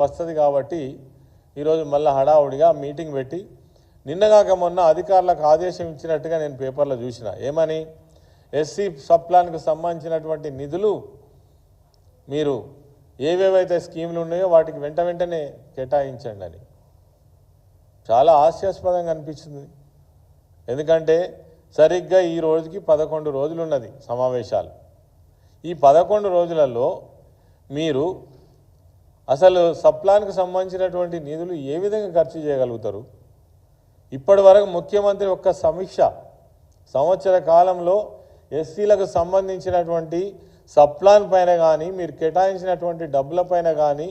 వస్తుంది కాబట్టి ఈరోజు మళ్ళీ హడావుడిగా మీటింగ్ పెట్టి నిన్నగాక మొన్న అధికారులకు ఆదేశం ఇచ్చినట్టుగా నేను పేపర్లో చూసిన ఏమని ఎస్సీ సబ్ ప్లాన్కు సంబంధించినటువంటి నిధులు మీరు ఏవేవైతే స్కీములు ఉన్నాయో వాటికి వెంటనే కేటాయించండి అని. చాలా హాస్యాస్పదంగా అనిపించింది. ఎందుకంటే సరిగ్గా ఈ రోజుకి 11 రోజులు ఉన్నది సమావేశాలు. ఈ 11 రోజులలో మీరు అసలు సబ్ ప్లాన్కు సంబంధించినటువంటి నిధులు ఏ విధంగా ఖర్చు చేయగలుగుతారు? ఇప్పటి వరకు ముఖ్యమంత్రి ఒక్క సమీక్ష సంవత్సర కాలంలో ఎస్సీలకు సంబంధించినటువంటి సబ్ ప్లాన్ పైన కానీ మీరు కేటాయించినటువంటి డబ్బుల పైన కానీ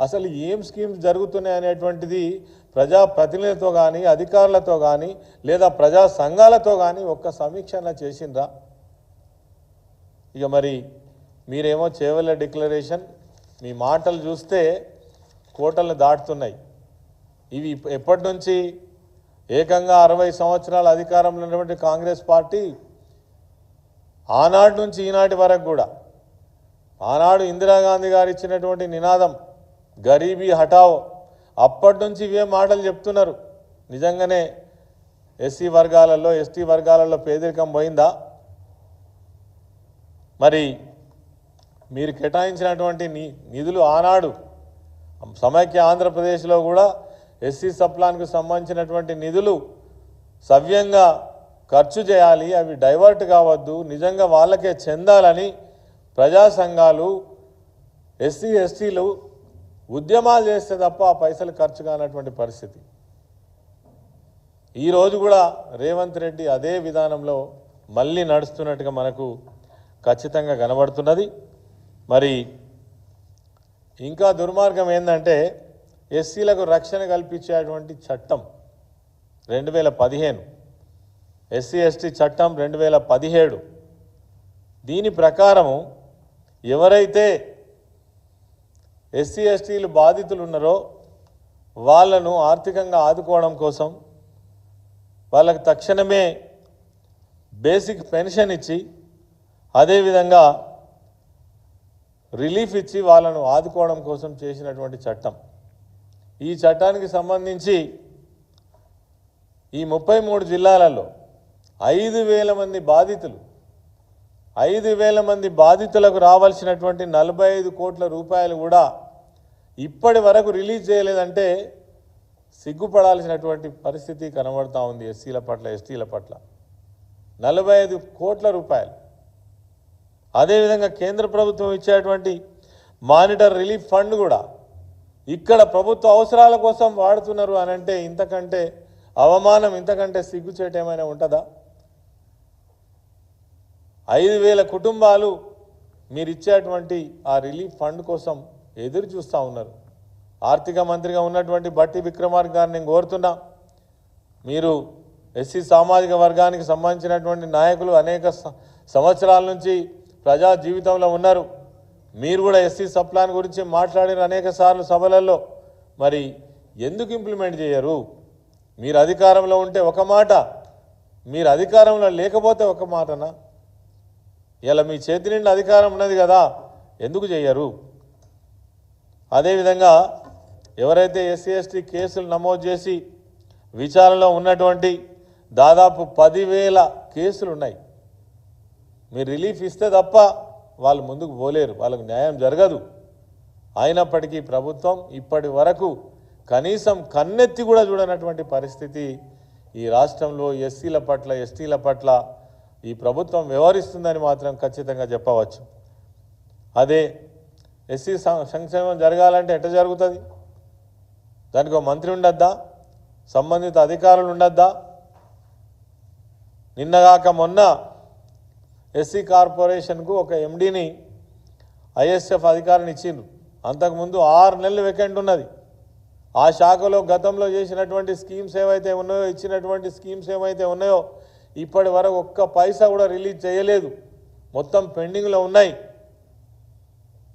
అసలు ఏం స్కీమ్స్ జరుగుతున్నాయి అనేటువంటిది ప్రజాప్రతినిధులతో కానీ అధికారులతో కానీ లేదా ప్రజా సంఘాలతో కానీ ఒక్క సమీక్షన చేసిండ్రా? ఇక మరి మీరేమో చేయవలే డిక్లరేషన్, మీ మాటలు చూస్తే కోటలను దాటుతున్నాయి. ఇవి ఎప్పటి నుంచి? ఏకంగా 60 సంవత్సరాల అధికారంలో ఉన్నటువంటి కాంగ్రెస్ పార్టీ ఆనాటి నుంచి ఈనాటి వరకు కూడా ఆనాడు ఇందిరాగాంధీ గారు ఇచ్చినటువంటి నినాదం గరీబీ హటావ్, అప్పటి నుంచి ఇవే మాటలు చెప్తున్నారు. నిజంగానే ఎస్సీ వర్గాలలో ఎస్టీ వర్గాలలో పేదరికం పోయిందా? మరి మీరు కేటాయించినటువంటి నిధులు ఆనాడు సమైక్య ఆంధ్రప్రదేశ్లో కూడా ఎస్సీ సబ్ ప్లాన్కు సంబంధించినటువంటి నిధులు సవ్యంగా ఖర్చు చేయాలి, అవి డైవర్ట్ కావద్దు, నిజంగా వాళ్ళకే చెందాలని ప్రజా సంఘాలు ఎస్సీ ఎస్టీలు ఉద్యమాలు చేస్తే తప్ప ఆ పైసలు ఖర్చు కానటువంటి పరిస్థితి. ఈరోజు కూడా రేవంత్ రెడ్డి అదే విధానంలో మళ్ళీ నడుస్తున్నట్టుగా మనకు ఖచ్చితంగా కనబడుతున్నది. మరి ఇంకా దుర్మార్గం ఏంటంటే ఎస్సీలకు రక్షణ కల్పించేటువంటి చట్టం 2015, ఎస్సీ ఎస్టీ చట్టం 2017, దీని ప్రకారము ఎవరైతే ఎస్సీ ఎస్టీలు బాధితులు ఉన్నారో వాళ్ళను ఆర్థికంగా ఆదుకోవడం కోసం వాళ్ళకి తక్షణమే బేసిక్ పెన్షన్ ఇచ్చి అదేవిధంగా రిలీఫ్ ఇచ్చి వాళ్ళను ఆదుకోవడం కోసం చేసినటువంటి చట్టం. ఈ చట్టానికి సంబంధించి ఈ 33 జిల్లాలలో 5,000 మంది బాధితులు 5,000 మంది బాధితులకు రావాల్సినటువంటి 45 కోట్ల రూపాయలు కూడా ఇప్పటి వరకు రిలీజ్ చేయలేదంటే సిగ్గుపడాల్సినటువంటి పరిస్థితి కనబడుతూ ఉంది. ఎస్సీల పట్ల ఎస్టీల పట్ల 45 కోట్ల రూపాయలు. అదేవిధంగా కేంద్ర ప్రభుత్వం ఇచ్చేటువంటి మానిటర్ రిలీఫ్ ఫండ్ కూడా ఇక్కడ ప్రభుత్వ అవసరాల కోసం వాడుతున్నారు అని అంటే ఇంతకంటే అవమానం, ఇంతకంటే సిగ్గుచేట ఏమైనా ఉంటుందా? 5,000 కుటుంబాలు మీరు ఇచ్చేటువంటి ఆ రిలీఫ్ ఫండ్ కోసం ఎదురు చూస్తూ ఉన్నారు. ఆర్థిక మంత్రిగా ఉన్నటువంటి బట్టి విక్రమార్క గారిని నేను కోరుతున్నా, మీరు ఎస్సీ సామాజిక వర్గానికి సంబంధించినటువంటి నాయకులు అనేక సంవత్సరాల నుంచి ప్రజా జీవితంలో ఉన్నారు. మీరు కూడా ఎస్సీ సబ్ ప్లాన్ గురించి మాట్లాడిన అనేక సార్లు సభలలో, మరి ఎందుకు ఇంప్లిమెంట్ చేయరు? మీరు అధికారంలో ఉంటే ఒక మాట, మీరు అధికారంలో లేకపోతే ఒక మాటనా? ఇలా మీ చేతి నిండా అధికారం ఉన్నది కదా, ఎందుకు చేయరు? అదేవిధంగా ఎవరైతే ఎస్సీ ఎస్టీ కేసులు నమోదు చేసి విచారణలో ఉన్నటువంటి దాదాపు 10,000 కేసులు ఉన్నాయి. మీరు రిలీఫ్ ఇస్తే తప్ప వాళ్ళు ముందుకు పోలేరు, వాళ్ళకు న్యాయం జరగదు. అయినప్పటికీ ప్రభుత్వం ఇప్పటి వరకు కనీసం కన్నెత్తి కూడా చూడనటువంటి పరిస్థితి ఈ రాష్ట్రంలో ఎస్సీల పట్ల ఎస్టీల పట్ల ఈ ప్రభుత్వం వ్యవహరిస్తుందని మాత్రం ఖచ్చితంగా చెప్పవచ్చు. అదే ఎస్సీ సంక్షేమం జరగాలంటే ఎట్లా జరుగుతుంది? దానికి ఒక మంత్రి ఉండద్దా? సంబంధిత అధికారులు ఉండద్దా? నిన్నగాక మొన్న ఎస్సీ కార్పొరేషన్కు ఒక ఎండీని ఐఎస్ఎఫ్ అధికారిని ఇచ్చిండ్రు. అంతకుముందు 6 నెలలు వేకెంట్ ఉన్నది. ఆ శాఖలో గతంలో చేసినటువంటి స్కీమ్స్ ఏవైతే ఉన్నాయో, ఇచ్చినటువంటి స్కీమ్స్ ఏవైతే ఉన్నాయో ఇప్పటి వరకు ఒక్క పైసా కూడా రిలీజ్ చేయలేదు, మొత్తం పెండింగ్లో ఉన్నాయి.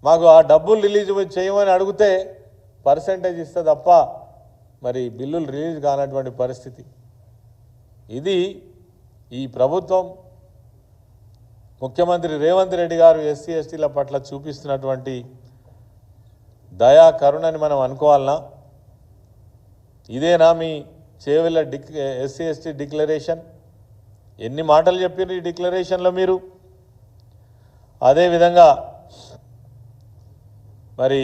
మాకు ఆ డబ్బులు రిలీజ్ చేయమని అడిగితే పర్సెంటేజ్ ఇస్తే తప్ప మరి బిల్లులు రిలీజ్ కానటువంటి పరిస్థితి. ఇది ఈ ప్రభుత్వం ముఖ్యమంత్రి రేవంత్ రెడ్డి గారు ఎస్సీ ఎస్టీల పట్ల చూపిస్తున్నటువంటి దయా కరుణని మనం అనుకోవాలనా? ఇదేనా మీ చేవెళ్ళ ఎస్సీ ఎస్టీ డిక్లరేషన్? ఎన్ని మాటలు చెప్పారు ఈ డిక్లరేషన్లో మీరు? అదేవిధంగా మరి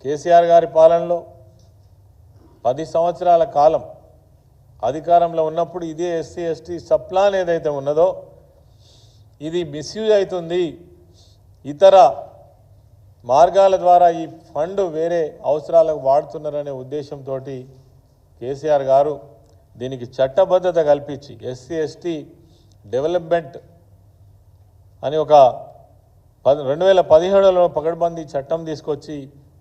కేసీఆర్ గారి పాలనలో 10 సంవత్సరాల కాలం అధికారంలో ఉన్నప్పుడు ఇదే ఎస్సీ ఎస్టీ సబ్ ప్లాన్ ఏదైతే ఉన్నదో ఇది మిస్యూజ్ అవుతుంది, ఇతర మార్గాల ద్వారా ఈ ఫండ్ వేరే అవసరాలకు వాడుతున్నారనే ఉద్దేశంతో కేసీఆర్ గారు దీనికి చట్టబద్ధత కల్పించి ఎస్సీ ఎస్టీ డెవలప్మెంట్ అని ఒక 2017లో పకడ్బందీ చట్టం తీసుకొచ్చి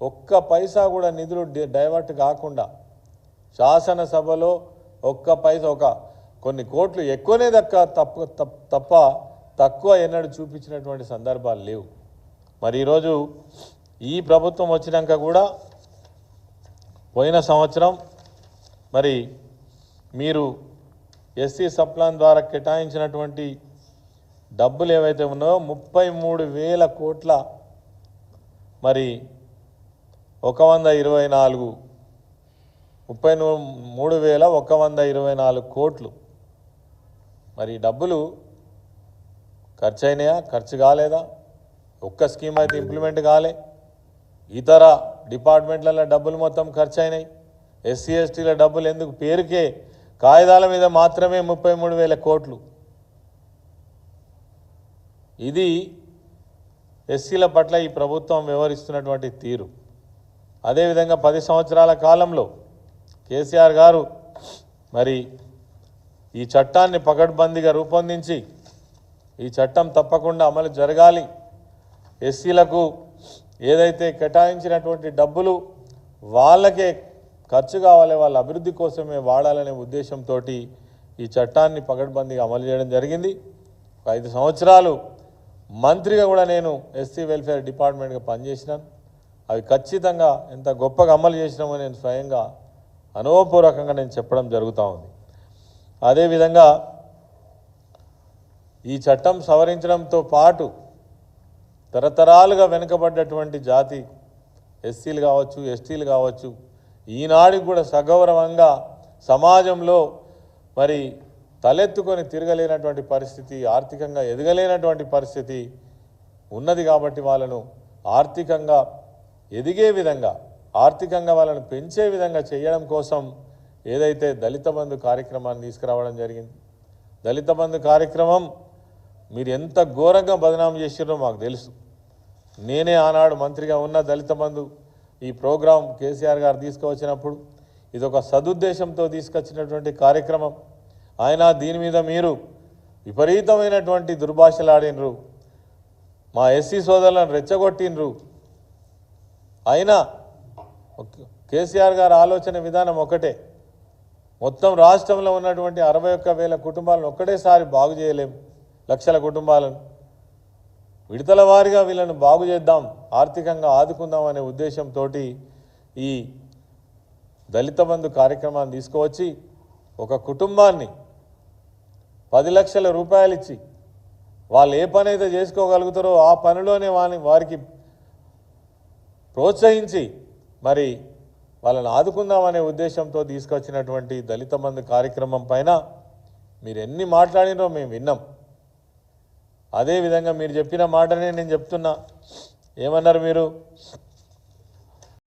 ఒక్క పైసా కూడా నిధులు డైవర్ట్ కాకుండా శాసనసభలో ఒక్క పైసా కొన్ని కోట్లు ఎక్కువనే తప్ప తక్కువ ఎన్నడూ చూపించినటువంటి సందర్భాలు లేవు. మరి ఈరోజు ఈ ప్రభుత్వం వచ్చినాక కూడా పోయిన సంవత్సరం మరి మీరు ఎస్సీ సబ్ ప్లాన్ ద్వారా కేటాయించినటువంటి డబ్బులు ఏవైతే ఉన్నాయో 33,000 కోట్ల మరి 33,124 కోట్లు మరి డబ్బులు ఖర్చు అయినాయా? ఖర్చు కాలేదా? ఒక్క స్కీమ్ అయితే ఇంప్లిమెంట్ కాలే. ఇతర డిపార్ట్మెంట్లలో డబ్బులు మొత్తం ఖర్చు అయినాయి. ఎస్సీ ఎస్టీల డబ్బులు ఎందుకు? పేరుకే కాగితాల మీద మాత్రమే 33,000 కోట్లు. ఇది ఎస్సీల పట్ల ఈ ప్రభుత్వం వ్యవహరిస్తున్నటువంటి తీరు. అదేవిధంగా 10 సంవత్సరాల కాలంలో కేసీఆర్ గారు మరి ఈ చట్టాన్ని పకడ్బందీగా రూపొందించి ఈ చట్టం తప్పకుండా అమలు జరగాలి, ఎస్సీలకు ఏదైతే కేటాయించినటువంటి డబ్బులు వాళ్ళకే ఖర్చు కావాలి, వాళ్ళ అభివృద్ధి కోసమే వాడాలనే ఉద్దేశంతో ఈ చట్టాన్ని పకడ్బందీగా అమలు చేయడం జరిగింది. 5 సంవత్సరాలు మంత్రిగా కూడా నేను ఎస్సీ వెల్ఫేర్ డిపార్ట్మెంట్గా పనిచేసినాను. అవి ఖచ్చితంగా ఎంత గొప్పగా అమలు చేసినామో నేను స్వయంగా అనుభవపూర్వకంగా నేను చెప్పడం జరుగుతూ ఉంది. అదేవిధంగా ఈ చట్టం సవరించడంతో పాటు తరతరాలుగా వెనుకబడ్డటువంటి జాతి ఎస్సీలు కావచ్చు, ఎస్టీలు కావచ్చు, ఈనాడికి కూడా సగౌరవంగా సమాజంలో మరి తలెత్తుకొని తిరగలేనటువంటి పరిస్థితి, ఆర్థికంగా ఎదగలేనటువంటి పరిస్థితి ఉన్నది. కాబట్టి వాళ్ళను ఆర్థికంగా ఎదిగే విధంగా, ఆర్థికంగా వాళ్ళను పెంచే విధంగా చేయడం కోసం ఏదైతే దళిత బంధు కార్యక్రమాన్ని తీసుకురావడం జరిగింది. దళిత బంధు కార్యక్రమం మీరు ఎంత ఘోరంగా బదనాం చేసిరో మాకు తెలుసు. నేనే ఆనాడు మంత్రిగా ఉన్న దళిత బంధు ఈ ప్రోగ్రాం కేసీఆర్ గారు తీసుకువచ్చినప్పుడు ఇది ఒక సదుద్దేశంతో తీసుకొచ్చినటువంటి కార్యక్రమం. ఆయన దీని మీద మీరు విపరీతమైనటువంటి దుర్భాషలాడినరు, మా ఎస్సీ సోదరులను రెచ్చగొట్టినరు. అయినా కేసీఆర్ గారి ఆలోచన విధానం ఒకటే, మొత్తం రాష్ట్రంలో ఉన్నటువంటి 61,000 కుటుంబాలను ఒక్కటేసారి బాగు చేయలేము, లక్షల కుటుంబాలను విడతల వారీగా వీళ్ళను బాగు చేద్దాం, ఆర్థికంగా ఆదుకుందాం అనే ఉద్దేశంతో ఈ దళిత బంధు కార్యక్రమాన్ని తీసుకువచ్చి ఒక కుటుంబాన్ని 10 లక్షల రూపాయలు ఇచ్చి వాళ్ళు ఏ పని అయితే చేసుకోగలుగుతారో ఆ పనిలోనే వారికి ప్రోత్సహించి మరి వాళ్ళని ఆదుకుందామనే ఉద్దేశంతో తీసుకొచ్చినటువంటి దళిత బంధు కార్యక్రమం పైన మీరు ఎన్ని మాట్లాడినో మేము విన్నాం. అదేవిధంగా మీరు చెప్పిన మాటనే నేను చెప్తున్నా. ఏమన్నారు మీరు?